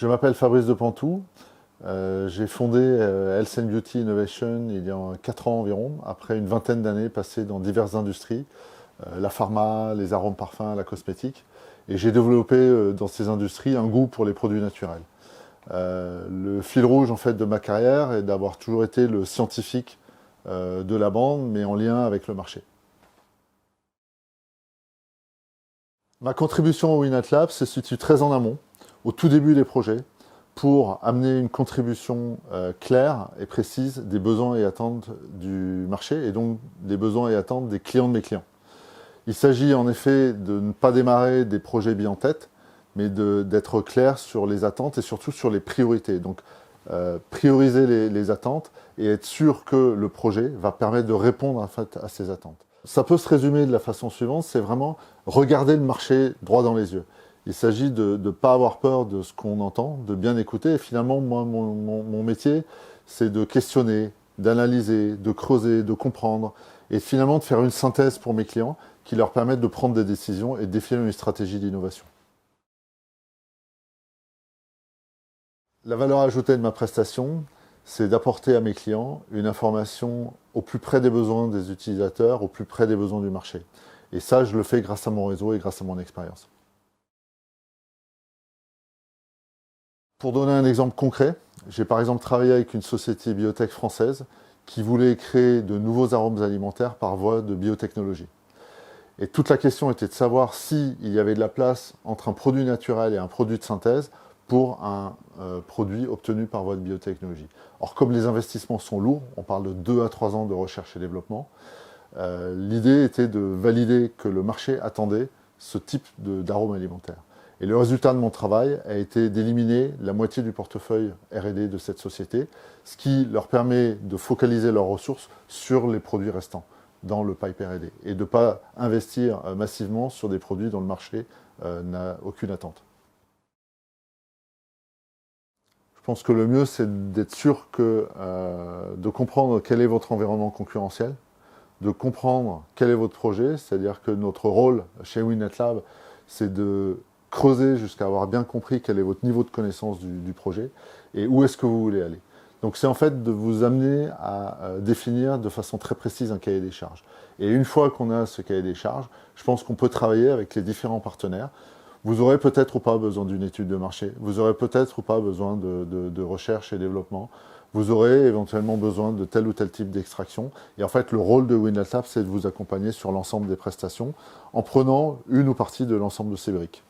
Je m'appelle Fabrice de Pantoux. J'ai fondé Health and Beauty Innovation il y a 4 ans environ, après une vingtaine d'années passées dans diverses industries, la pharma, les arômes parfums, la cosmétique. Et j'ai développé dans ces industries un goût pour les produits naturels. Le fil rouge en fait de ma carrière est d'avoir toujours été le scientifique de la bande, mais en lien avec le marché. Ma contribution au WinAtLab se situe très en amont, au tout début des projets, pour amener une contribution claire et précise des besoins et attentes du marché, et donc des besoins et attentes des clients de mes clients. Il s'agit en effet de ne pas démarrer des projets bien en tête, mais d'être clair sur les attentes et surtout sur les priorités. Donc prioriser les attentes et être sûr que le projet va permettre de répondre en fait, à ces attentes. Ça peut se résumer de la façon suivante, c'est vraiment regarder le marché droit dans les yeux. Il s'agit de ne pas avoir peur de ce qu'on entend, de bien écouter. Et finalement, moi, mon métier, c'est de questionner, d'analyser, de creuser, de comprendre, et finalement de faire une synthèse pour mes clients qui leur permette de prendre des décisions et de définir une stratégie d'innovation. La valeur ajoutée de ma prestation, c'est d'apporter à mes clients une information au plus près des besoins des utilisateurs, au plus près des besoins du marché. Et ça, je le fais grâce à mon réseau et grâce à mon expérience. Pour donner un exemple concret, j'ai par exemple travaillé avec une société biotech française qui voulait créer de nouveaux arômes alimentaires par voie de biotechnologie. Et toute la question était de savoir s'il y avait de la place entre un produit naturel et un produit de synthèse pour un produit obtenu par voie de biotechnologie. Or, comme les investissements sont lourds, on parle de 2 à 3 ans de recherche et développement, l'idée était de valider que le marché attendait ce type d'arôme alimentaire. Et le résultat de mon travail a été d'éliminer la moitié du portefeuille R&D de cette société, ce qui leur permet de focaliser leurs ressources sur les produits restants dans le pipe R&D et de ne pas investir massivement sur des produits dont le marché n'a aucune attente. Je pense que le mieux, c'est d'être sûr de comprendre quel est votre environnement concurrentiel, de comprendre quel est votre projet, c'est-à-dire que notre rôle chez WinAtLab, c'est de creuser jusqu'à avoir bien compris quel est votre niveau de connaissance du projet et où est-ce que vous voulez aller. Donc c'est en fait de vous amener à définir de façon très précise un cahier des charges. Et une fois qu'on a ce cahier des charges, je pense qu'on peut travailler avec les différents partenaires. Vous aurez peut-être ou pas besoin d'une étude de marché, vous aurez peut-être ou pas besoin de recherche et développement, vous aurez éventuellement besoin de tel ou tel type d'extraction. Et en fait, le rôle de WinAtLab, c'est de vous accompagner sur l'ensemble des prestations en prenant une ou partie de l'ensemble de ces briques.